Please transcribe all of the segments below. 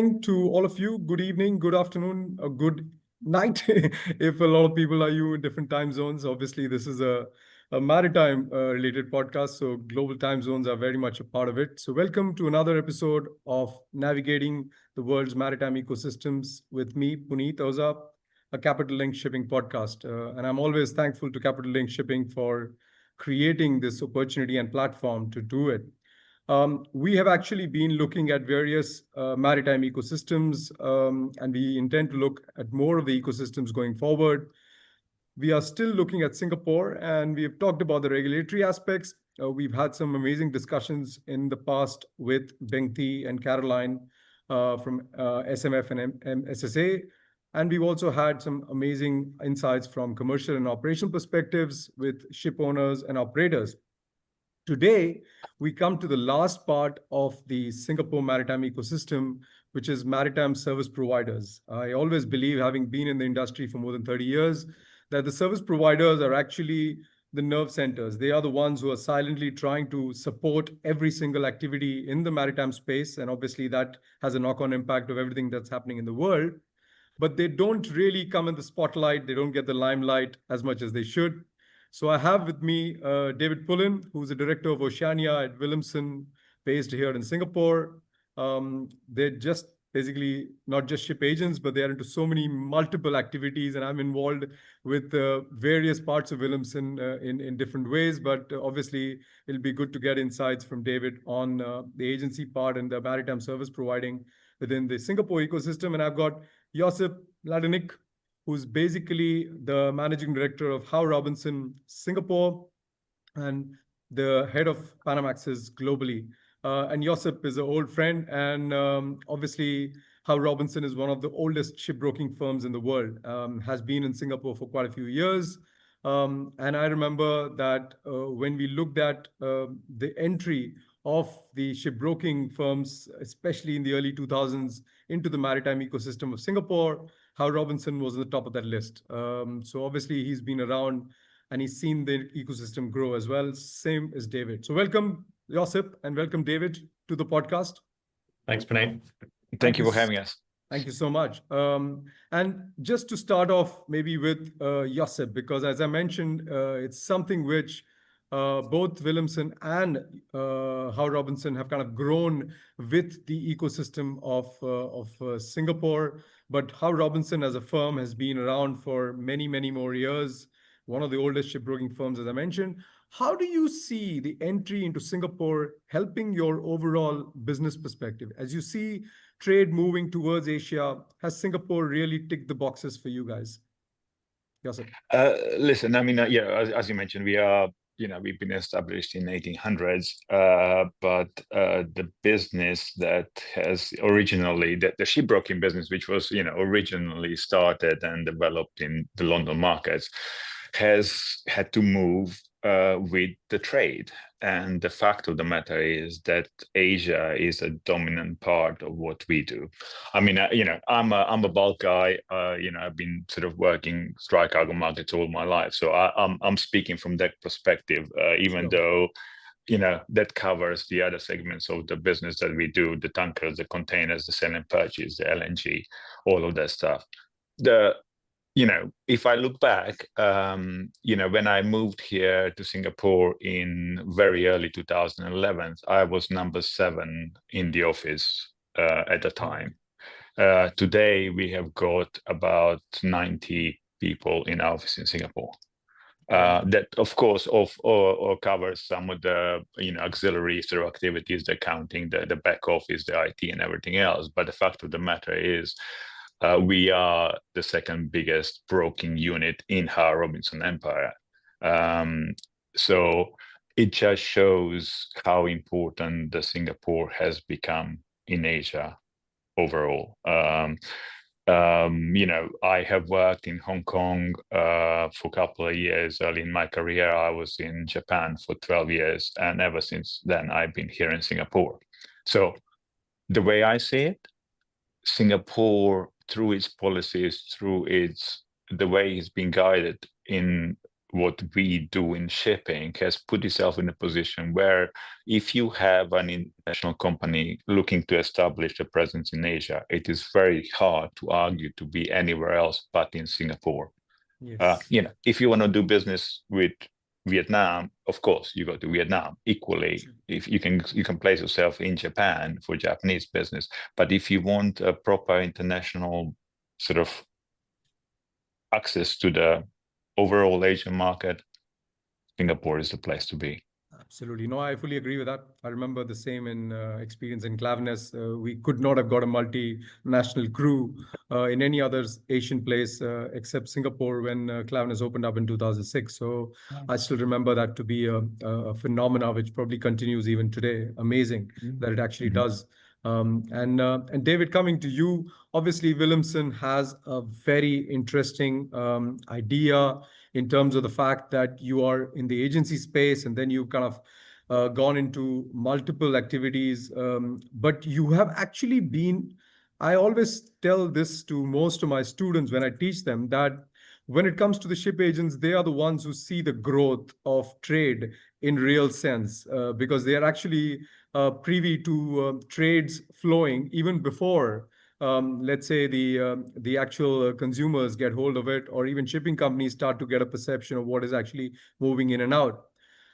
morning to all of you. Good evening, good afternoon, or good night. If a lot of people are you in different time zones, obviously this is a maritime related podcast. So global time zones are very much a part of it. So welcome to another episode of Navigating the World's Maritime Ecosystems with me, Punit Oza, a Capital Link Shipping podcast. And I'm always thankful to Capital Link Shipping for creating this opportunity and platform to do it. We have actually been looking at various maritime ecosystems, and we intend to look at more of the ecosystems going forward. We are still looking at Singapore, and we have talked about the regulatory aspects. We've had some amazing discussions in the past with Bengti and Caroline from SMF and SSA. And we've also had some amazing insights from commercial and operational perspectives with ship owners and operators. Today, we come to the last part of the Singapore maritime ecosystem, which is maritime service providers. I always believe, having been in the industry for more than 30 years, that the service providers are actually the nerve centers. They are the ones who are silently trying to support every single activity in the maritime space. And obviously that has a knock-on impact of everything that's happening in the world. But they don't really come in the spotlight. They don't get the limelight as much as they should. So I have with me David Pullin, who's the director of Oceania at Wilhelmsen, based here in Singapore. They're just basically not just ship agents, but they're into so many multiple activities, and I'm involved with various parts of Wilhelmsen in different ways. But obviously, it'll be good to get insights from David on the agency part and the maritime service providing within the Singapore ecosystem. And I've got Josip Mladenic, who's basically the managing director of Howe Singapore and the head of Panamaxes globally. And Josip is an old friend, and obviously Howe Robinson is one of the oldest shipbroking firms in the world, has been in Singapore for quite a few years. And I remember that when we looked at the entry of the shipbroking firms, especially in the early 2000s, into the maritime ecosystem of Singapore, Howe Robinson was on the top of that list. So obviously he's been around and he's seen the ecosystem grow as well, same as David. So welcome, Josip, and welcome, David, to the podcast. Thanks, Punit. Thank you for having us. Thank you so much. And just to start off maybe with Josip, because as I mentioned, it's something which both Wilhelmsen and Howe Robinson have kind of grown with the ecosystem of Singapore. But Howe Robinson as a firm has been around for many, many more years, one of the oldest shipbroking firms, as I mentioned. How do you see the entry into Singapore helping your overall business perspective? As you see trade moving towards Asia, has Singapore really ticked the boxes for you guys? Josip. Listen, I mean, as you mentioned, we've been established in 1800s, but the business that has originally, the shipbroking business, which was, originally started and developed in the London markets, has had to move with the trade. And the fact of the matter is that Asia is a dominant part of what we do. I mean, I'm a bulk guy. I've been sort of working dry cargo markets all my life, so I'm speaking from that perspective, even though that covers the other segments of the business that we do: the tankers, the containers, the sell and purchase, the LNG, all of that stuff. If I look back, when I moved here to Singapore in very early 2011, I was number 7 in the office at the time. Today, we have got about 90 people in our office in Singapore. That, of course, or covers some of the auxiliary sort of activities, the accounting, the back office, the IT, and everything else. But the fact of the matter is, we are the second biggest broking unit in Howe Robinson Empire. So it just shows how important the Singapore has become in Asia overall. I have worked in Hong Kong for a couple of years. Early in my career, I was in Japan for 12 years. And ever since then, I've been here in Singapore. So the way I see it, Singapore, through its policies, the way it's been guided in what we do in shipping has put itself in a position where if you have an international company looking to establish a presence in Asia, it is very hard to argue to be anywhere else but in Singapore. Yes. If you want to do business with Vietnam, of course, you go to Vietnam. Equally, if you can place yourself in Japan for Japanese business. But if you want a proper international sort of access to the overall Asian market, Singapore is the place to be. Absolutely. No, I fully agree with that. I remember the same in experience in Klaveness. We could not have got a multinational crew in any other Asian place except Singapore when Klaveness opened up in 2006. So I still remember that to be a phenomena which probably continues even today. Amazing that it actually does. And David, coming to you, obviously Wilhelmsen has a very interesting idea in terms of the fact that you are in the agency space and then you kind of gone into multiple activities. But you have actually been, I always tell this to most of my students when I teach them that when it comes to the ship agents, they are the ones who see the growth of trade in real sense because they are actually privy to trades flowing even before let's say the actual consumers get hold of it, or even shipping companies start to get a perception of what is actually moving in and out.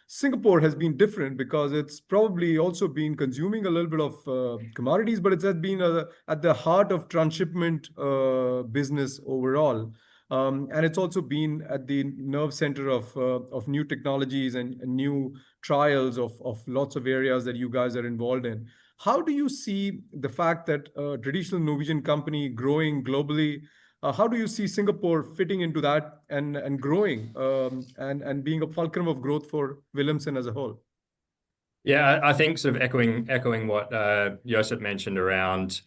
Singapore has been different because it's probably also been consuming a little bit of commodities, but it's been at the heart of transshipment business overall. And it's also been at the nerve center of new technologies and new trials of lots of areas that you guys are involved in. How do you see the fact that a traditional Norwegian company growing globally? How do you see Singapore fitting into that and growing and being a fulcrum of growth for Wilhelmsen as a whole? Yeah, I think sort of echoing what Josip mentioned around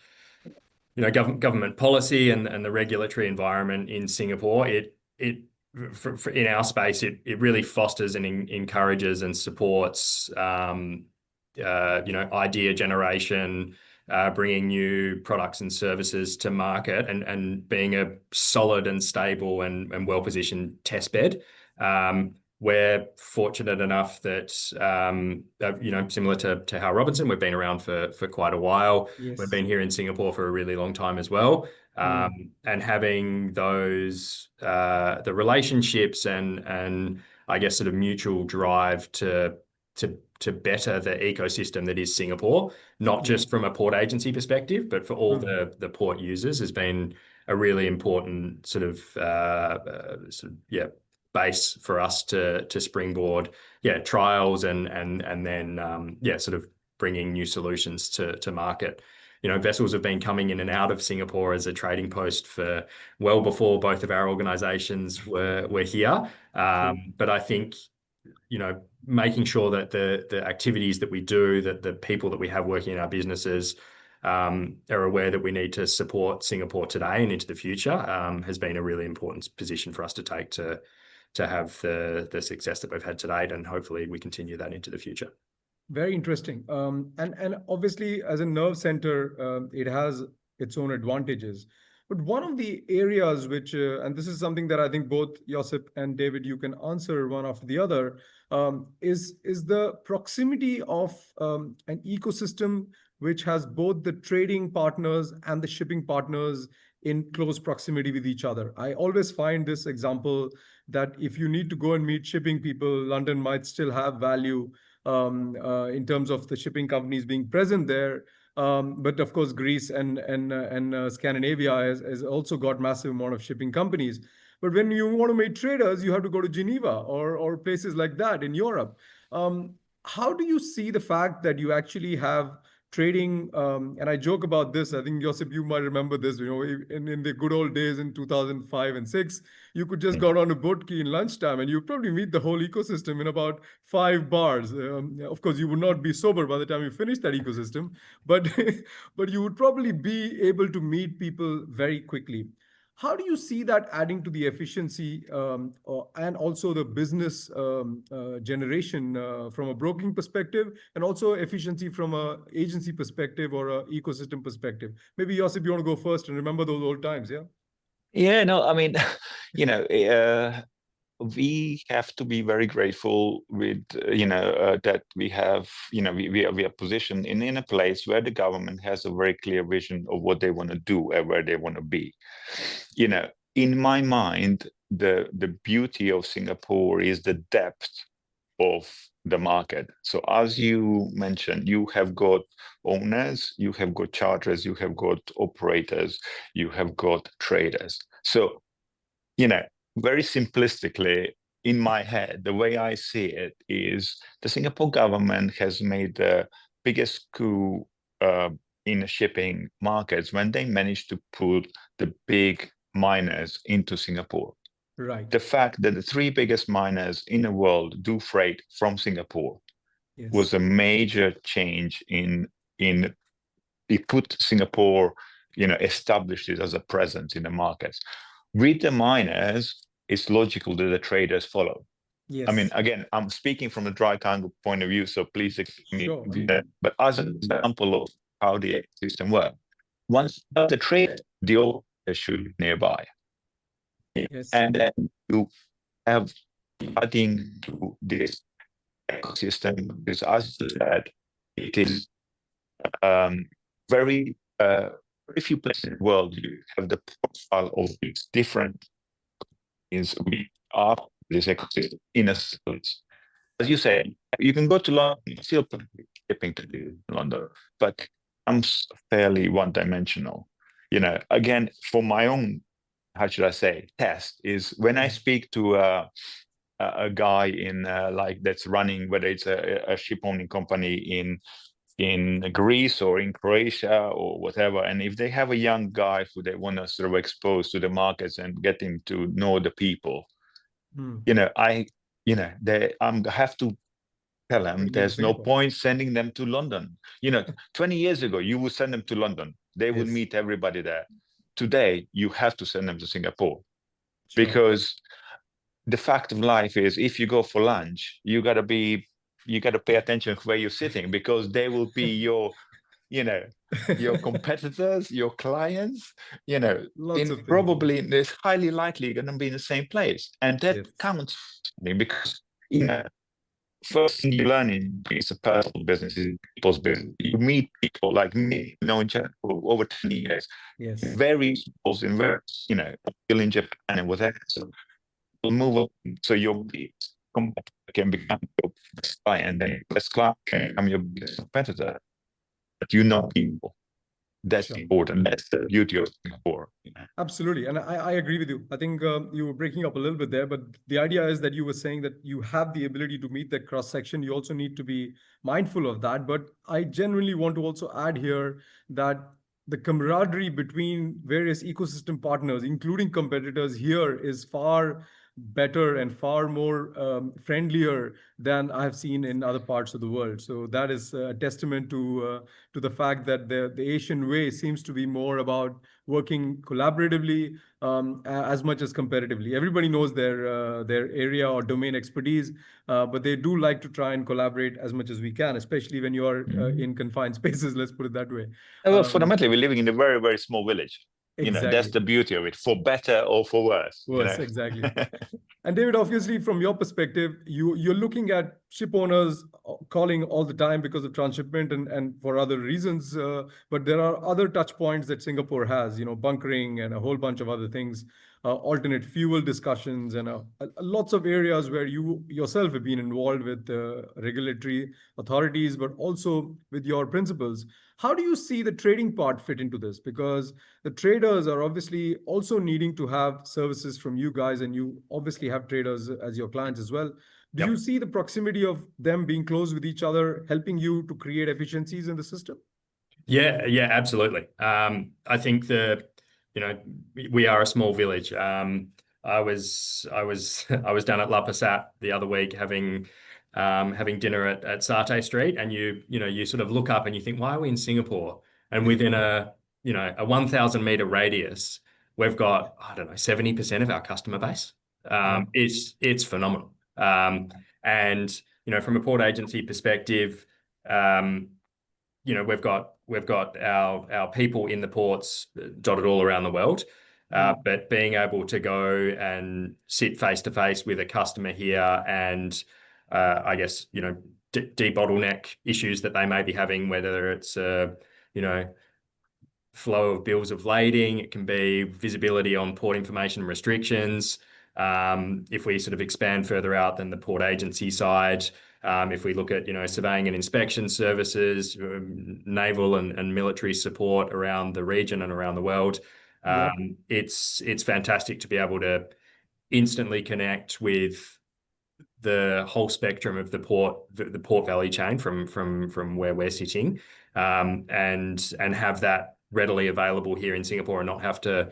government policy and the regulatory environment in Singapore. In our space, it really fosters and encourages and supports idea generation, bringing new products and services to market, and being a solid and stable and well-positioned test bed. We're fortunate enough that, similar to Howe Robinson, we've been around for quite a while. Yes. We've been here in Singapore for a really long time as well. And having those, the relationships and I guess sort of mutual drive to better the ecosystem that is Singapore, not just from a port agency perspective, but for all the port users, has been a really important sort of base for us to springboard trials and then sort of bringing new solutions to market. Vessels have been coming in and out of Singapore as a trading post for well before both of our organizations were here. But I think making sure that the activities that we do, that the people that we have working in our businesses are aware that we need to support Singapore today and into the future has been a really important position for us to take to have the success that we've had to date, and hopefully we continue that into the future. Very interesting. And obviously, as a nerve center, it has its own advantages. But one of the areas which, and this is something that I think both Josip and David, you can answer one after the other, is the proximity of an ecosystem which has both the trading partners and the shipping partners in close proximity with each other. I always find this example that if you need to go and meet shipping people, London might still have value in terms of the shipping companies being present there. But of course, Greece and Scandinavia has also got massive amount of shipping companies. But when you want to meet traders, you have to go to Geneva or places like that in Europe. How do you see the fact that you actually have trading? And I joke about this. I think, Josip, you might remember this. In the good old days in 2005 and 6, you could just go down to boat key in lunchtime and you probably meet the whole ecosystem in about 5 bars. Of course, you would not be sober by the time you finish that ecosystem, but but you would probably be able to meet people very quickly. How do you see that adding to the efficiency and also the business generation from a broking perspective, and also efficiency from an agency perspective or an ecosystem perspective? Maybe, Josip, you want to go first and remember those old times, yeah? Yeah, no, I mean, we have to be very grateful with that we have we are positioned in a place where the government has a very clear vision of what they want to do and where they want to be. In my mind, the beauty of Singapore is the depth of the market. So as you mentioned, you have got owners, you have got charters, you have got operators, you have got traders. So very simplistically, in my head, the way I see it is the Singapore government has made the biggest coup in the shipping markets when they managed to put the big miners into Singapore. Right. The fact that the three biggest miners in the world do freight from Singapore was a major change in it put Singapore, established it as a presence in the markets. With the miners, it's logical that the traders follow. Yes. I mean, again, I'm speaking from a dry cargo point of view, so please excuse me. But as an example of how the system works, once the trade, the order should be nearby. Yes. And then you have adding to this ecosystem, because as I said, it is very few places in the world you have the profile of these different things we are this ecosystem in a sense. As you say, you can go to London, still shipping to London, but I'm fairly one-dimensional. Again, for my own, how should I say, test is when I speak to a guy in that's running, whether it's a ship owning company in Greece or in Croatia or whatever, and if they have a young guy who they want to sort of expose to the markets and get him to know the people, I have to tell them there's no point sending them to London. 20 years ago, you would send them to London. They would meet everybody there. Today, you have to send them to Singapore because the fact of life is if you go for lunch, you got to pay attention to where you're sitting because they will be your competitors, your clients, probably it's highly likely going to be in the same place. And that counts because, first thing you learn in it's a personal business, is people's business. You meet people like me, in Japan for over 10 years. Yes. Very schools in where, still in Japan and whatever. So you'll move up. So your competitor can become your best client, and then best client can become your biggest competitor. But people. That's important. That's the beauty of Singapore. Absolutely. And I agree with you. I think you were breaking up a little bit there, but the idea is that you were saying that you have the ability to meet that cross section. You also need to be mindful of that. But I genuinely want to also add here that the camaraderie between various ecosystem partners, including competitors here, is far better and far more friendlier than I've seen in other parts of the world. So that is a testament to the fact that the Asian way seems to be more about working collaboratively as much as competitively. Everybody knows their area or domain expertise, but they do like to try and collaborate as much as we can, especially when you are in confined spaces. Let's put it that way. Well, fundamentally, we're living in a very, very small village. Exactly. That's the beauty of it, for better or for worse. Exactly. And David, obviously, from your perspective, you're looking at ship owners calling all the time because of transshipment and for other reasons. But there are other touch points that Singapore has, bunkering and a whole bunch of other things, alternate fuel discussions, and lots of areas where you yourself have been involved with regulatory authorities, but also with your principals. How do you see the trading part fit into this? Because the traders are obviously also needing to have services from you guys, and you obviously have traders as your clients as well. Do you see the proximity of them being close with each other, helping you to create efficiencies in the system? Yeah, absolutely. I think we are a small village. I was down at La Passat the other week having dinner at Satay Street, and you sort of look up and you think, why are we in Singapore? And within a 1,000 meter radius, we've got, I don't know, 70% of our customer base. It's phenomenal. And from a port agency perspective, we've got our people in the ports dotted all around the world. But being able to go and sit face to face with a customer here and I guess, debottleneck issues that they may be having, whether it's, flow of bills of lading, it can be visibility on port information restrictions. If we sort of expand further out than the port agency side, if we look at, surveying and inspection services, naval and military support around the region and around the world, it's fantastic to be able to instantly connect with the whole spectrum of the port value chain from where we're sitting, and have that readily available here in Singapore and not have to,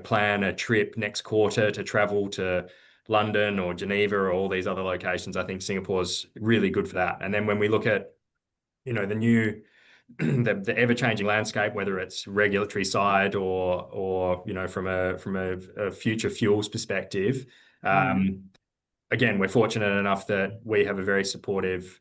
plan a trip next quarter to travel to London or Geneva or all these other locations. I think Singapore's really good for that. And then when we look at, the new the ever-changing landscape, whether it's regulatory side or from a future fuels perspective, again, we're fortunate enough that we have a very supportive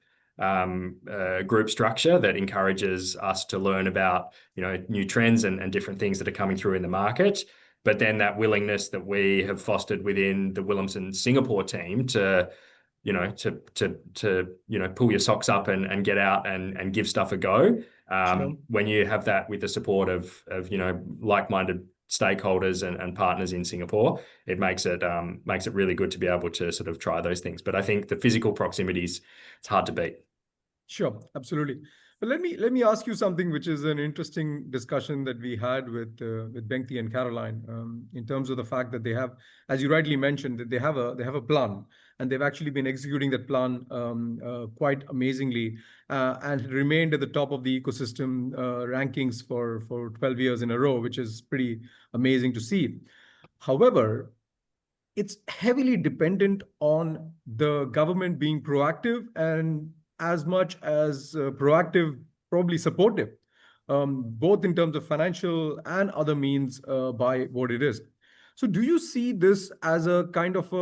group structure that encourages us to learn about new trends and different things that are coming through in the market. But then that willingness that we have fostered within the Wilhelmsen Singapore team to pull your socks up and get out and give stuff a go. When you have that with the support of like-minded stakeholders and partners in Singapore, it makes it really good to be able to sort of try those things. But I think the physical proximities, it's hard to beat. Sure, absolutely. But let me ask you something, which is an interesting discussion that we had with Benki and Caroline, in terms of the fact that they have, as you rightly mentioned, that they have a plan, and they've actually been executing that plan quite amazingly, and remained at the top of the ecosystem rankings for 12 years in a row, which is pretty amazing to see. However, it's heavily dependent on the government being proactive, and as much as proactive, probably supportive, both in terms of financial and other means by what it is. So do you see this as a kind of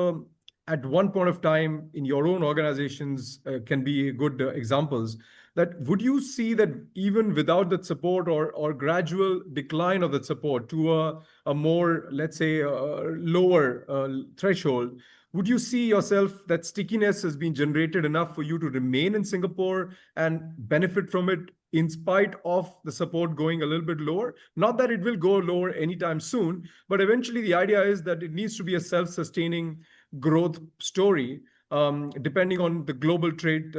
at one point of time in your own organizations can be good examples, that would you see that even without that support or gradual decline of that support to a more, let's say, lower threshold, would you see yourself that stickiness has been generated enough for you to remain in Singapore and benefit from it in spite of the support going a little bit lower? Not that it will go lower anytime soon, but eventually the idea is that it needs to be a self-sustaining growth story, depending on the global trade,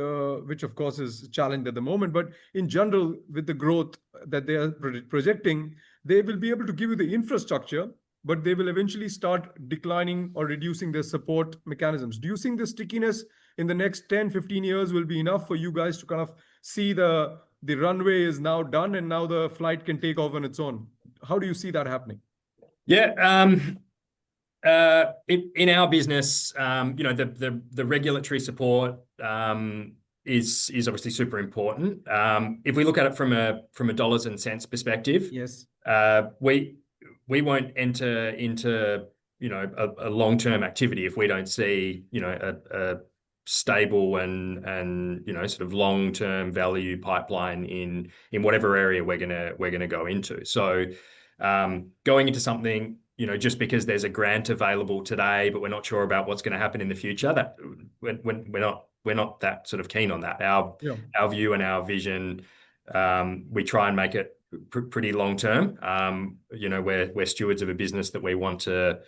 which of course is challenged at the moment. But in general, with the growth that they are projecting, they will be able to give you the infrastructure, but they will eventually start declining or reducing their support mechanisms. Do you think the stickiness in the next 10, 15 years will be enough for you guys to kind of see the runway is now done and now the flight can take off on its own? How do you see that happening? Yeah, in our business, the regulatory support is obviously super important. If we look at it from a dollars and cents perspective, yes, we won't enter into a long-term activity if we don't see a stable and sort of long-term value pipeline in whatever area we're gonna go into. So going into something just because there's a grant available today, but we're not sure about what's going to happen in the future, that we're not that sort of keen on that. Our view and our vision, we try and make it pretty long term. We're stewards of a business that we want to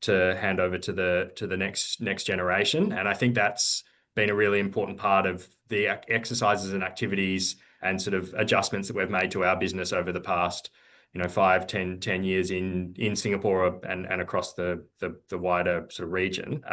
hand over to the next generation, and I think that's been a really important part of the exercises and activities and sort of adjustments that we've made to our business over the past 5, 10 years in Singapore and across the wider sort of region.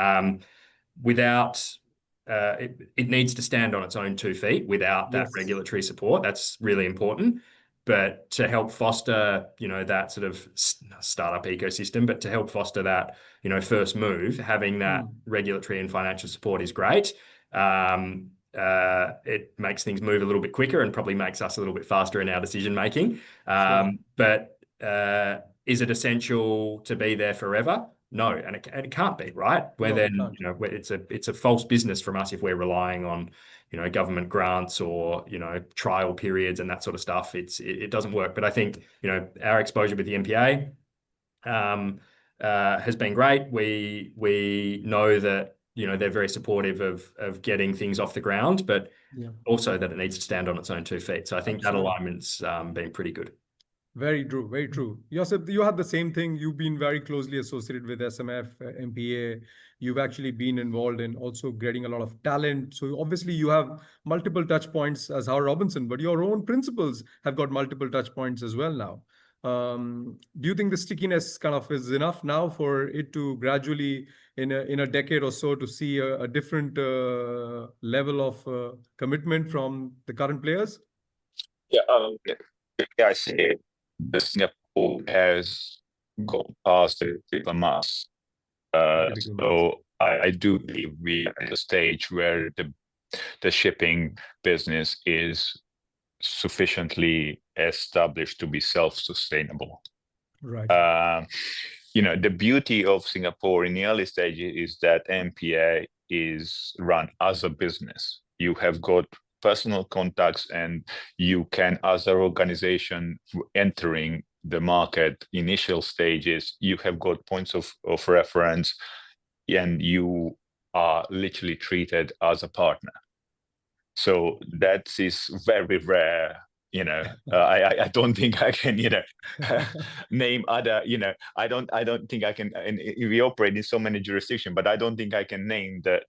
Without it needs to stand on its own 2 feet without that regulatory support. That's really important. But to help foster, that sort of startup ecosystem, but to help foster that, first move, having that regulatory and financial support is great. It makes things move a little bit quicker and probably makes us a little bit faster in our decision making. But is it essential to be there forever? No, and it can't be, right? It's a false business from us if we're relying on government grants or trial periods and that sort of stuff. It doesn't work. But I think our exposure with the MPA has been great. We know that, you know, they're very supportive of getting things off the ground, but also that it needs to stand on its own 2 feet. So I think that alignment's been pretty good. Very true, very true. Josip, you have the same thing. You've been very closely associated with SMF, MPA. You've actually been involved in also getting a lot of talent. So obviously you have multiple touch points as Howe Robinson, but your own principals have got multiple touch points as well now. Do you think the stickiness kind of is enough now for it to gradually, in a decade or so, to see a different level of commitment from the current players? Yeah, I see the Singapore has gone past the critical mass. So I do believe we are at a stage where the shipping business is sufficiently established to be self-sustainable. Right. You know, the beauty of Singapore in the early stages is that MPA is run as a business. You have got personal contacts, and you can, as an organization entering the market initial stages, you have got points of reference, and you are literally treated as a partner. So that is very rare. You know, I don't think I can, you know, name other, you know, I don't think I can, and we operate in so many jurisdictions, but I don't think I can name the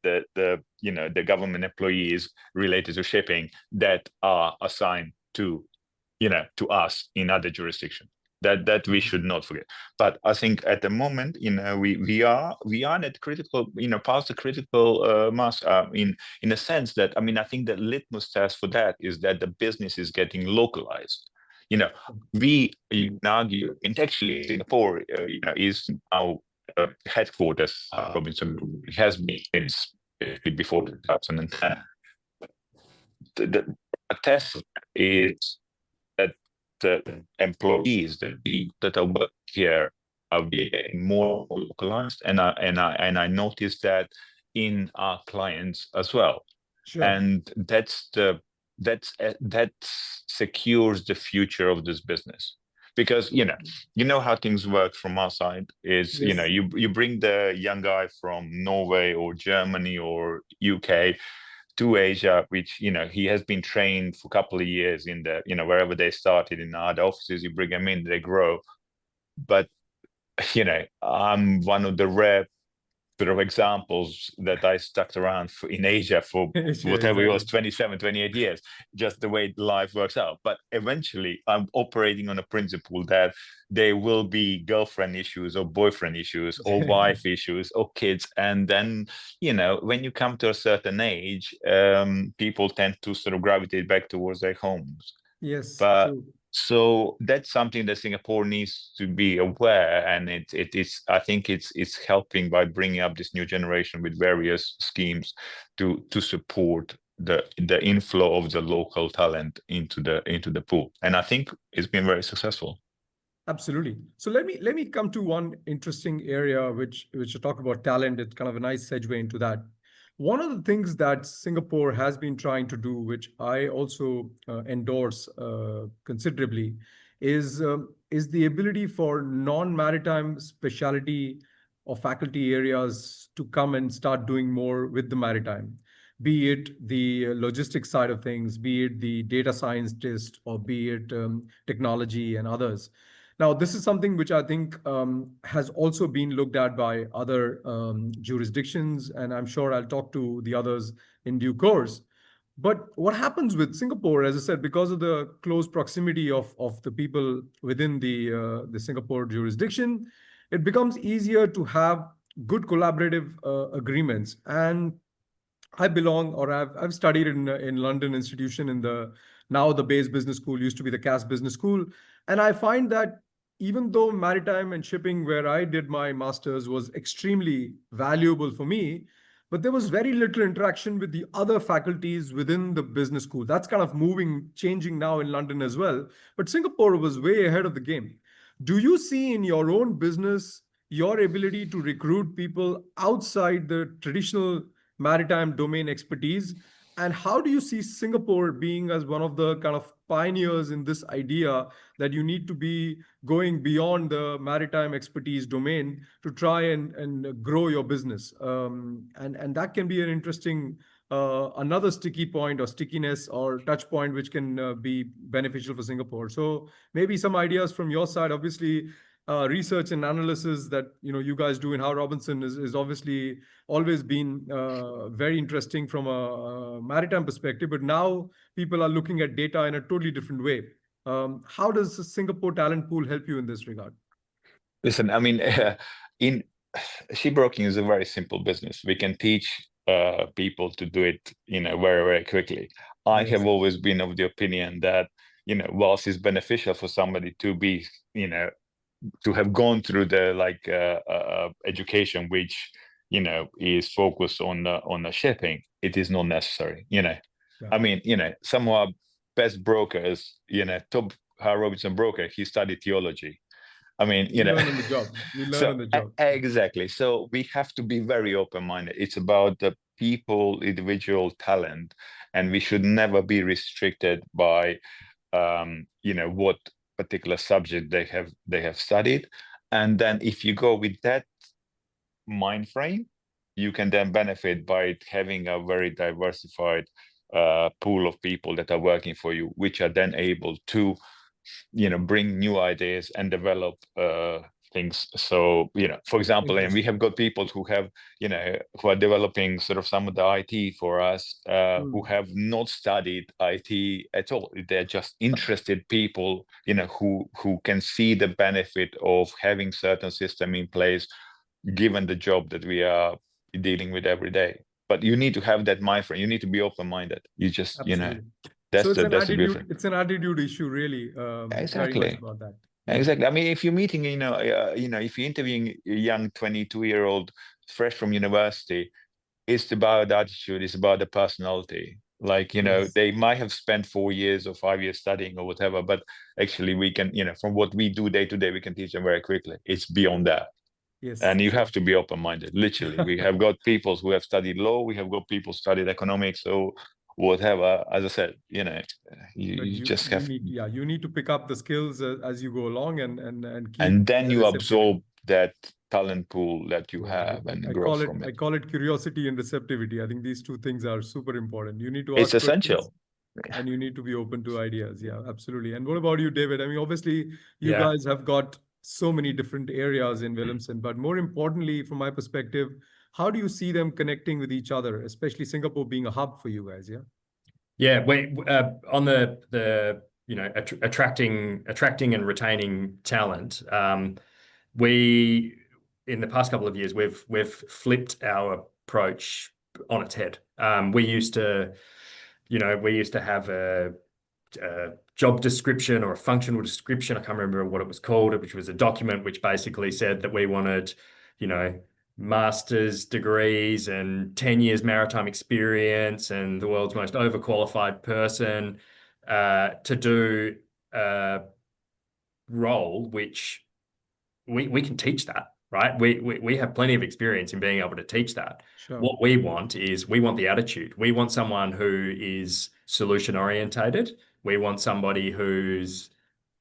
you know, the government employees related to shipping that are assigned to, you know, to us in other jurisdictions. That we should not forget. But I think at the moment, you know, we are at critical, you know, past the critical mass, in a sense that, I mean, I think the litmus test for that is that the business is getting localized. You know, we argue, and actually Singapore, you know, is our headquarters. Robinson has been since before 2010. The test is that the employees that are working here are getting more localized, and I noticed that in our clients as well. Sure. And that secures the future of this business, because you know how things work from our side is, you know, you bring the young guy from Norway or Germany or UK to Asia, which, you know, he has been trained for a couple of years in the, you know, wherever they started in other offices, you bring them in, they grow. But, you know, I'm one of the rare sort of examples that I stuck around in Asia for whatever it was, 27, 28 years, just the way life works out. But eventually I'm operating on a principle that there will be girlfriend issues or boyfriend issues or wife issues or kids. And then, you know, when you come to a certain age, people tend to sort of gravitate back towards their homes. Yes. But true. so that's something that Singapore needs to be aware, and it is, I think it's helping by bringing up this new generation with various schemes to support the inflow of the local talent into the pool, and I think it's been very successful. Absolutely. So let me come to one interesting area which you talk about talent. It's kind of a nice segue into that. One of the things that Singapore has been trying to do, which I also endorse considerably, is the ability for non-maritime specialty or faculty areas to come and start doing more with the maritime, be it the logistics side of things, be it the data scientist, or be it technology and others. Now, this is something which I think has also been looked at by other jurisdictions, and I'm sure I'll talk to the others in due course. But what happens with Singapore, as I said, because of the close proximity of the people within the Singapore jurisdiction, it becomes easier to have good collaborative agreements. And I belong, or I've studied in London institution in now the Bayes Business School, used to be the Cass Business School, and I find that even though maritime and shipping, where I did my master's, was extremely valuable for me, but there was very little interaction with the other faculties within the business school. That's kind of changing now in London as well. But Singapore was way ahead of the game. Do you see in your own business your ability to recruit people outside the traditional maritime domain expertise And how do you see Singapore being as one of the kind of pioneers in this idea that you need to be going beyond the maritime expertise domain to try and grow your business? And that can be an interesting, another sticky point or stickiness or touch point, which can be beneficial for Singapore. So maybe some ideas from your side. Obviously, research and analysis that you guys do in Howe Robinson is obviously always been very interesting from a maritime perspective, but now people are looking at data in a totally different way. How does the Singapore talent pool help you in this regard? Listen, I mean, in shipbroking is a very simple business. We can teach people to do it, very, very quickly. I Yes. have always been of the opinion that, whilst it's beneficial for somebody to be, to have gone through the education which is focused on the shipping, it is not necessary. Yeah. I mean, some of our best brokers, top Howe Robinson broker, he studied theology. I mean, You learn on the job. You learn so on the job. exactly. So we have to be very open-minded. It's about the people, individual talent, and we should never be restricted by what particular subject they have studied. And then if you go with that mind frame, you can then benefit by having a very diversified pool of people that are working for you, which are then able to bring new ideas and develop things. So for example, and we have got people who have who are developing sort of some of the IT for us, who have not studied IT at all. They're just interested people who can see the benefit of having certain system in place given the job that we are dealing with every day. But you need to have that mind frame. You need to be open-minded. You just Absolutely. that's So it's an that's the attitude. beauty. It's an attitude issue, really. Very Exactly. much about that. Exactly. I mean, if you're meeting, if you're interviewing a young 22-year-old fresh from university, it's about the attitude, it's about the personality. Like, Yes. they might have spent 4 years or 5 years studying or whatever, but actually we can, from what we do day to day, we can teach them very quickly. It's beyond that. Yes. And you have to be open-minded, literally. We have got people who have studied law, we have got people studied economics, or whatever. As I said, you just have, you need to pick up the skills as you go along and keep. and then you receptivity. absorb that talent pool that you have and grow from it. I call it curiosity and receptivity. I think these two things are super important. You need to It's ask questions essential. and you need to be open to ideas. Yeah, absolutely. And what about you, David? I mean, obviously, you Yeah. guys have got so many different areas in Wilhelmsen, but more importantly, from my perspective, how do you see them connecting with each other, especially Singapore being a hub for you guys? Yeah. Yeah, we on the attracting and retaining talent. We in the past couple of years we've flipped our approach on its head. We used to have a job description or a functional description. I can't remember what it was called, which was a document which basically said that we wanted, master's degrees and 10 years maritime experience and the world's most overqualified person to do a role which we can teach that, right? We have plenty of experience in being able to teach that. Sure. What we want the attitude. We want someone who is solution orientated. We want somebody who's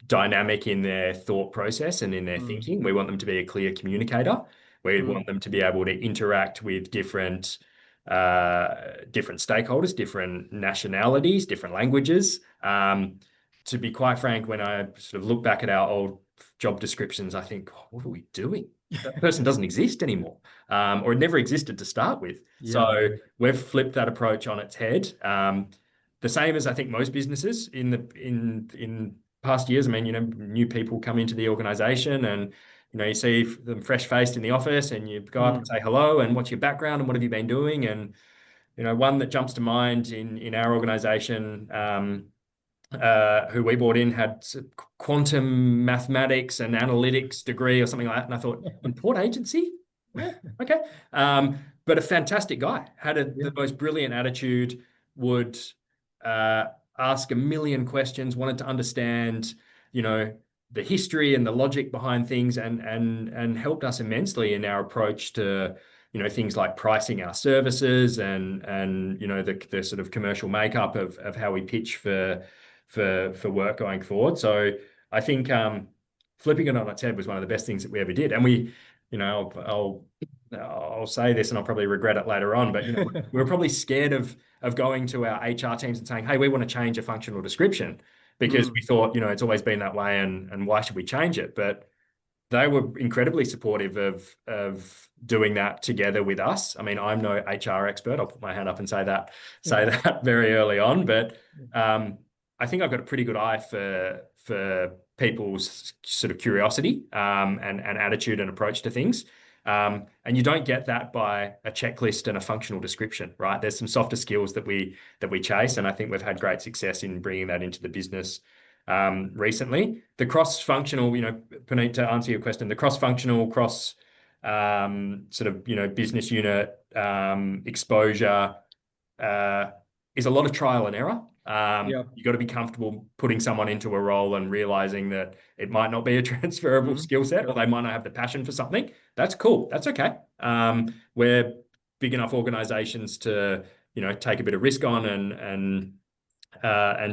dynamic in their thought process and in their thinking. We want them to be a clear communicator. We want them to be able to interact with different stakeholders, different nationalities, different languages. To be quite frank, when I sort of look back at our old job descriptions, I think, what are we doing? That person doesn't exist anymore, or it never existed to start with. Yeah. So we've flipped that approach on its head. The same as I think most businesses in past years. I mean, new people come into the organization and, you see them fresh-faced in the office and you go up and say hello and what's your background and what have you been doing? And, one that jumps to mind in our organization, who we brought in had quantum mathematics and analytics degree or something like that. And I thought, in Port Agency? Yeah, okay. But a fantastic guy, had the most brilliant attitude, would ask a million questions, wanted to understand, the history and the logic behind things and helped us immensely in our approach to, you know, things like pricing our services and you know, the sort of commercial makeup of how we pitch for work going forward. So I think flipping it on its head was one of the best things that we ever did. And we, you know, I'll say this and I'll probably regret it later on, but you know, we were probably scared of going to our HR teams and saying, hey, we want to change a functional description, because we thought, you know, it's always been that way and why should we change it? But they were incredibly supportive of doing that together with us. I mean, I'm no HR expert. I'll put my hand up and say that very early on. But I think I've got a pretty good eye for people's sort of curiosity and attitude and approach to things. And you don't get that by a checklist and a functional description, right? There's some softer skills that we chase, and I think we've had great success in bringing that into the business recently. The cross-functional, you know, Punit, to answer your question, the cross-functional, sort of, you know, business unit exposure is a lot of trial and error. You got to be comfortable putting someone into a role and realizing that it might not be a transferable skill set, or they might not have the passion for something. That's cool. That's okay. We're big enough organizations to, you know, take a bit of risk on and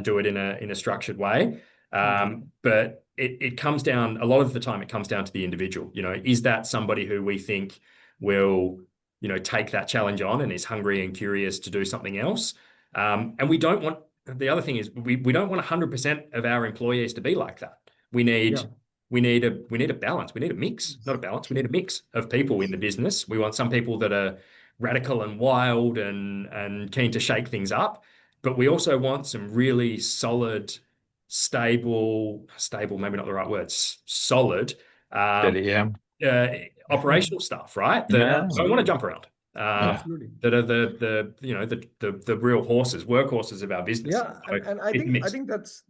do it in a structured way. But it comes down, a lot of the time, it comes down to the individual. You know, is that somebody who we think will, you know, take that challenge on and is hungry and curious to do something else? And we don't want, the other thing is we don't want 100% of our employees to be like that. We need a balance. We need a mix, not a balance. We need a mix of people in the business. We want some people that are radical and wild and keen to shake things up, but we also want some really solid, stable, maybe not the right words, solid, operational stuff, right? That don't want to jump around. Absolutely. That are the real workhorses of our business. Yeah, and I think that's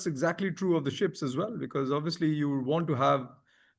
exactly true of the ships as well, because obviously you want to have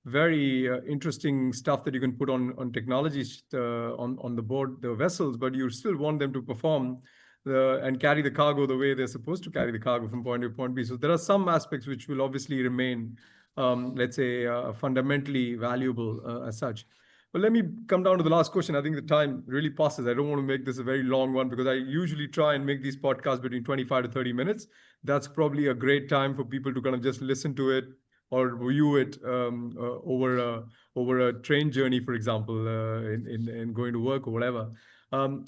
very interesting stuff that you can put on technologies on the board, the vessels, but you still want them to perform and carry the cargo the way they're supposed to carry the cargo from point A to point B. So there are some aspects which will obviously remain, let's say, fundamentally valuable as such. But let me come down to the last question. I think the time really passes. I don't want to make this a very long one, because I usually try and make these podcasts between 25 to 30 minutes. That's probably a great time for people to kind of just listen to it or view it over a train journey, for example, in going to work or whatever.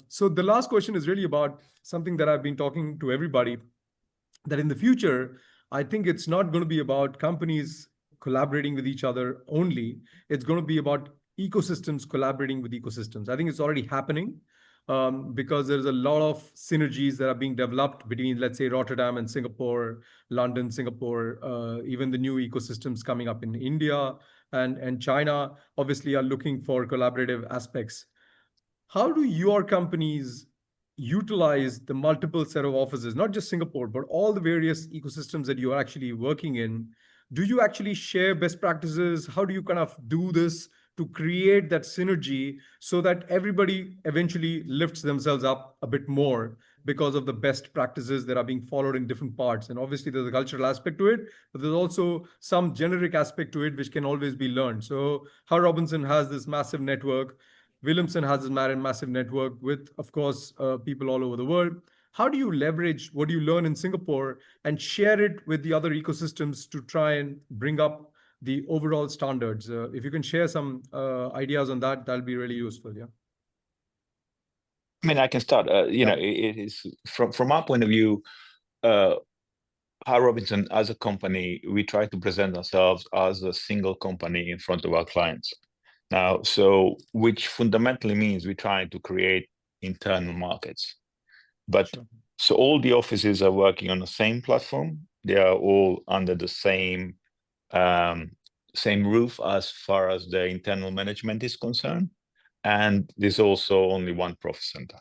So the last question is really about something that I've been talking to everybody, that in the future, I think it's not going to be about companies collaborating with each other only. It's going to be about ecosystems collaborating with ecosystems. I think it's already happening because there's a lot of synergies that are being developed between, let's say, Rotterdam and Singapore, London, Singapore, even the new ecosystems coming up in India and China, obviously are looking for collaborative aspects. How do your companies utilize the multiple set of offices, not just Singapore, but all the various ecosystems that you are actually working in? Do you actually share best practices? How do you kind of do this to create that synergy so that everybody eventually lifts themselves up a bit more because of the best practices that are being followed in different parts? And obviously there's a cultural aspect to it, but there's also some generic aspect to it which can always be learned. So Howe Robinson has this massive network. Wilhelmsen has this massive network with, of course, people all over the world. How do you leverage what you learn in Singapore and share it with the other ecosystems to try and bring up the overall standards? If you can share some ideas on that, that'll be really useful. Yeah. I mean, I can start. You know, it is from our point of view, Howe Robinson as a company, we try to present ourselves as a single company in front of our clients. Now, so which fundamentally means we're trying to create internal markets. But so all the offices are working on the same platform. They are all under the same roof as far as the internal management is concerned. And there's also only one profit center.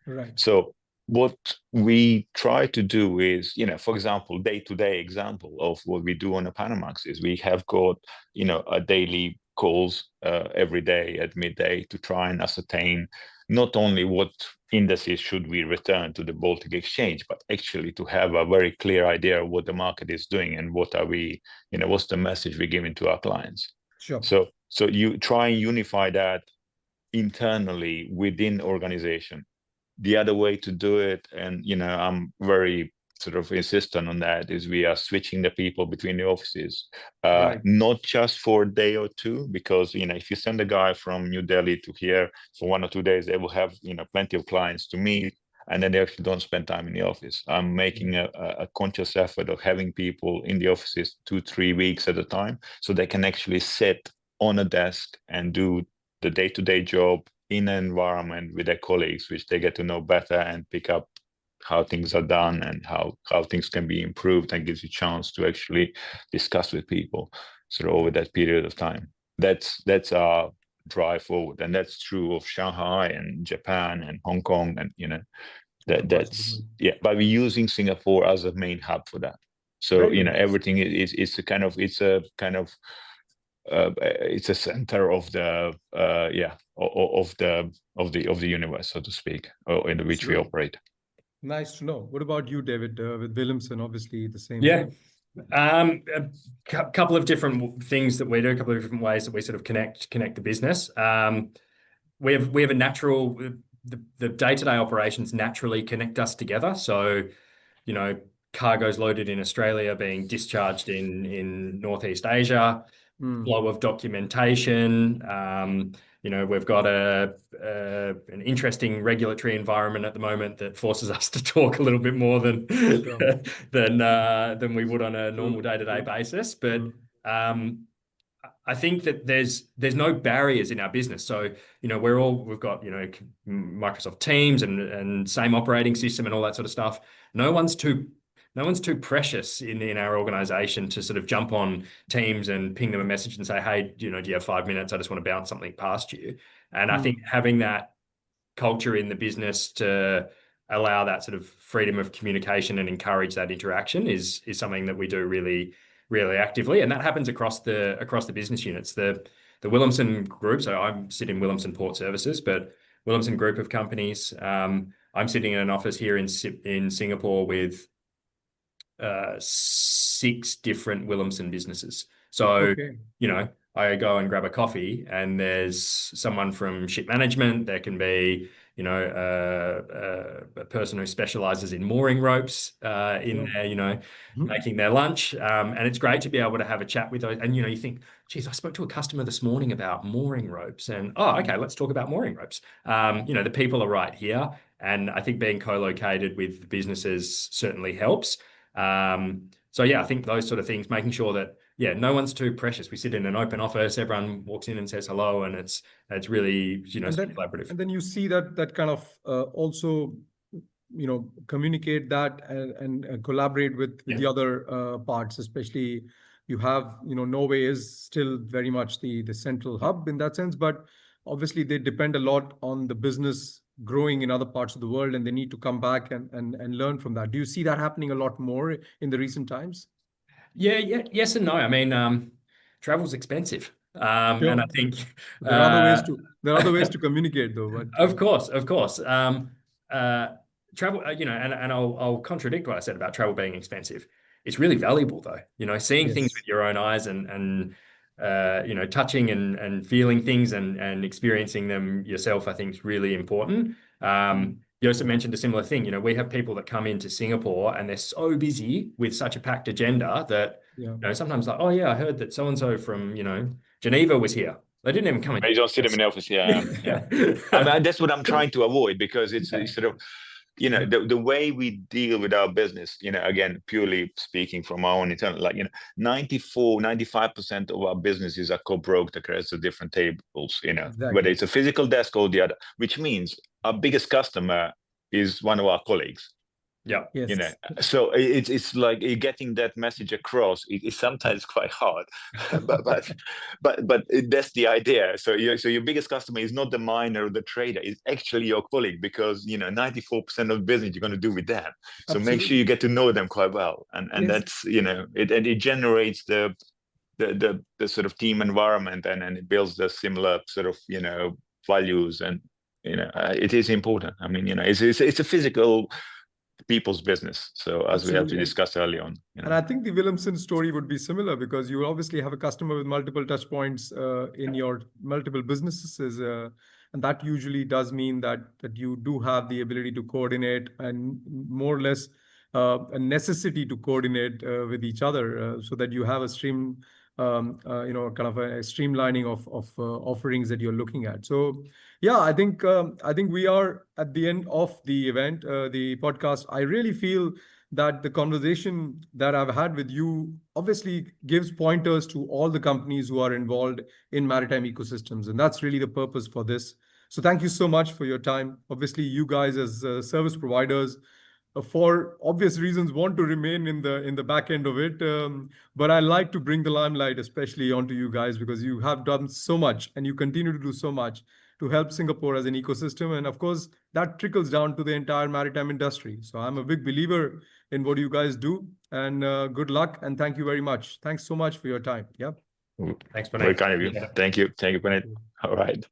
Right. So what we try to do is, you know, for example, day-to-day example of what we do on a Panamax is we have got, you know, a daily calls every day at midday to try and ascertain not only what indices should we return to the Baltic Exchange, but actually to have a very clear idea of what the market is doing and what are we, you know, what's the message we're giving to our clients. Sure. So you try and unify that internally within organization. The other way to do it, and I'm very sort of insistent on that, is we are switching the people between the offices, Right. not just for a day or two, because if you send a guy from New Delhi to here for 1 or 2 days, they will have plenty of clients to meet, and then they actually don't spend time in the office. I'm making a conscious effort of having people in the offices 2-3 weeks at a time, so they can actually sit on a desk and do the day-to-day job in an environment with their colleagues, which they get to know better and pick up how things are done and how things can be improved, and gives you a chance to actually discuss with people sort of over that period of time. That's our drive forward, and that's true of Shanghai and Japan and Hong Kong, and that's but we're using Singapore as a main hub for that. So everything is it's a kind of it's a center of the of the universe, so to speak, in which we operate. Nice to know. What about you, David? With Wilhelmsen, obviously the same. Yeah. A couple of different things that we do, a couple of different ways that we sort of connect the business. We have a natural, the day-to-day operations naturally connect us together. So, cargoes loaded in Australia being discharged in Northeast Asia, flow of documentation. We've got an interesting regulatory environment at the moment that forces us to talk a little bit more than we would on a normal day-to-day basis. But I think that there's no barriers in our business. So we've got Microsoft Teams and same operating system and all that sort of stuff. No one's too precious in our organization to sort of jump on Teams and ping them a message and say, hey, do you have 5 minutes? I just want to bounce something past you. And I think having that culture in the business to allow that sort of freedom of communication and encourage that interaction is something that we do really, really actively. And that happens across the business units. The Wilhelmsen Group, so I sit in Wilhelmsen Port Services, but Wilhelmsen Group of companies, I'm sitting in an office here in Singapore with 6 different Wilhelmsen businesses. So, I go and grab a coffee and there's someone from ship management. There can be, a person who specializes in mooring ropes in there, making their lunch. And it's great to be able to have a chat with those. And, you think, geez, I spoke to a customer this morning about mooring ropes, and, okay, let's talk about mooring ropes. The people are right here. And I think being co-located with businesses certainly helps. So I think those sort of things, making sure that, no one's too precious. We sit in an open office, everyone walks in and says hello, and it's really, collaborative. And then you see that kind of also, communicate that and collaborate with the other parts, especially you have, Norway is still very much the central hub in that sense, but obviously they depend a lot on the business growing in other parts of the world, and they need to come back and learn from that. Do you see that happening a lot more in the recent times? Yes and no. I mean, travel's expensive. And I think there are other ways to communicate though. But, of course. Travel, and I'll contradict what I said about travel being expensive. It's really valuable though, seeing things with your own eyes and touching and feeling things and experiencing them yourself, I think is really important. Josip mentioned a similar thing. We have people that come into Singapore and they're so busy with such a packed agenda that sometimes like, I heard that so-and-so from, Geneva was here. They didn't even come in. You don't see them in the office. Yeah. I mean, that's what I'm trying to avoid, because it's sort of, the way we deal with our business, again, purely speaking from our own internal, 95% of our businesses are co-broked across the different tables, whether it's a physical desk or the other, which means our biggest customer is one of our colleagues. Yeah. Yes. So it's like getting that message across. It's sometimes quite hard, but that's the idea. So your biggest customer is not the miner or the trader; it's actually your colleague, because 94% of business you're going to do with them. So make sure you get to know them quite well, and that's it generates the sort of team environment, and it builds the similar sort of values, and it is important. I mean it's a physical people's business, so as we have to discuss early on. And I think the Wilhelmsen story would be similar, because you obviously have a customer with multiple touch points in your multiple businesses. And that usually does mean that you do have the ability to coordinate and more or less a necessity to coordinate with each other so that you have a kind of a streamlining of offerings that you're looking at. So yeah, I think we are at the end of the event, the podcast. I really feel that the conversation that I've had with you obviously gives pointers to all the companies who are involved in maritime ecosystems. And that's really the purpose for this. So thank you so much for your time. Obviously, you guys as service providers, for obvious reasons, want to remain in the back end of it. But I like to bring the limelight, especially onto you guys, because you have done so much and you continue to do so much to help Singapore as an ecosystem. And of course, that trickles down to the entire maritime industry. So I'm a big believer in what you guys do, and good luck. And thank you very much. Thanks so much for your time. Yeah. Thanks, Very Punit. kind of you. Yeah. Thank you, Punit. All right.